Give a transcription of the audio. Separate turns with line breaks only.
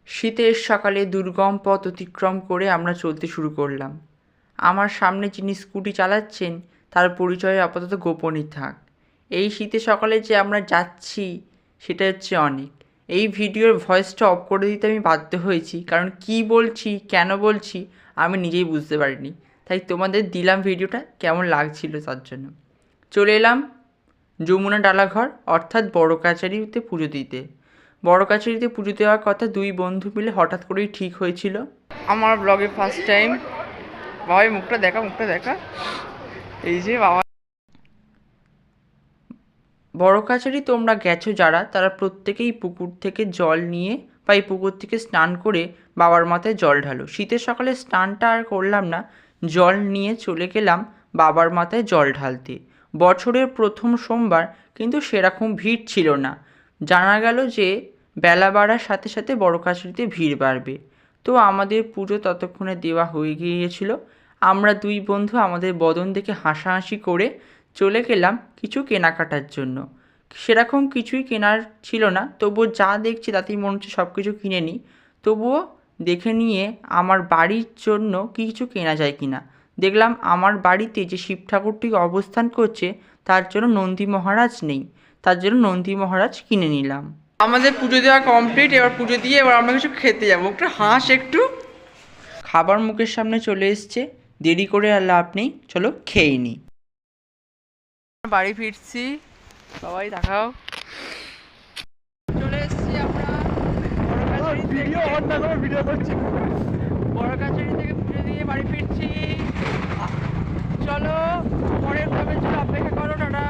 শীতের সকালে দুর্গম পথ অতিক্রম করে আমরা চলতে শুরু করলাম। আমার সামনে যিনি স্কুটি চালাচ্ছেন তার পরিচয় আপাতত গোপনই থাক। এই শীতের সকালে যে আমরা যাচ্ছি সেটা হচ্ছে অনেক। এই ভিডিওর ভয়েসটা অফ করে দিতে আমি বাধ্য হয়েছি, কারণ কি বলছি কেন বলছি আমি নিজেই বুঝতে পারিনি। তাই তোমাদের দিলাম ভিডিওটা কেমন লাগছিল তার জন্য। চলে এলাম যমুনা ডালাঘর অর্থাৎ বড় কাছারিতে পুজো দিতে। বড় কাছারিতে পুজো দেওয়ার কথা দুই বন্ধু মিলে হঠাৎ করেই ঠিক হয়েছিল। আমার ব্লগে ফার্স্ট টাইম। বাবাই মুখটা দেখা এই যে বাবা। বড় কাছারি তোমরা গেছো যারা, তারা প্রত্যেকেই পুকুর থেকে জল নিয়ে বা এই পুকুর থেকে স্নান করে বাবার মাথায় জল ঢালো। শীতের সকালে স্নানটা আর করলাম না, জল নিয়ে চলে গেলাম বাবার মাথায় জল ঢালতে। বছরের প্রথম সোমবার, কিন্তু সেরকম ভিড় ছিল না। জানা গেল যে বেলা বাড়ার সাথে সাথে বড় কাছারিতে ভিড় বাড়বে। তো আমাদের পুজো ততক্ষণে দেওয়া হয়ে গিয়েছিল। আমরা দুই বন্ধু আমাদের বদন দেখে হাসাহাসি করে চলে গেলাম কিছু কেনাকাটার জন্য। সেরকম কিছুই কেনার ছিল না, তবুও যা দেখছি তাতেই মনে হচ্ছে সব কিছু কিনে নিই। তবুও দেখে নিয়ে আমার বাড়ির জন্য কিছু কেনা যায় কি না। দেখলাম আমার বাড়িতে যে শিব ঠাকুরটি অবস্থান করছে তার জন্য নন্দী মহারাজ নেই, তার জন্য নন্দী মহারাজ কিনে নিলাম। আমাদের পুজো দেওয়া কমপ্লিট। এবার পুজো দিয়ে এবার আমরা কিছু খেতে যাবো। একটু হাঁস, একটু খাবার মুখের সামনে চলে এসছে, দেরি করে আর লাভ নেই, চলো খেয়ে নিই। বাড়ি ফিরছি, সবাই দেখাও। চলে এসছি আমরা বড় কাছারি থেকে পুজো দিয়ে বাড়ি ফিরছি। চলো পরের ভাবে, চলো অপেক্ষা করো, টাটা।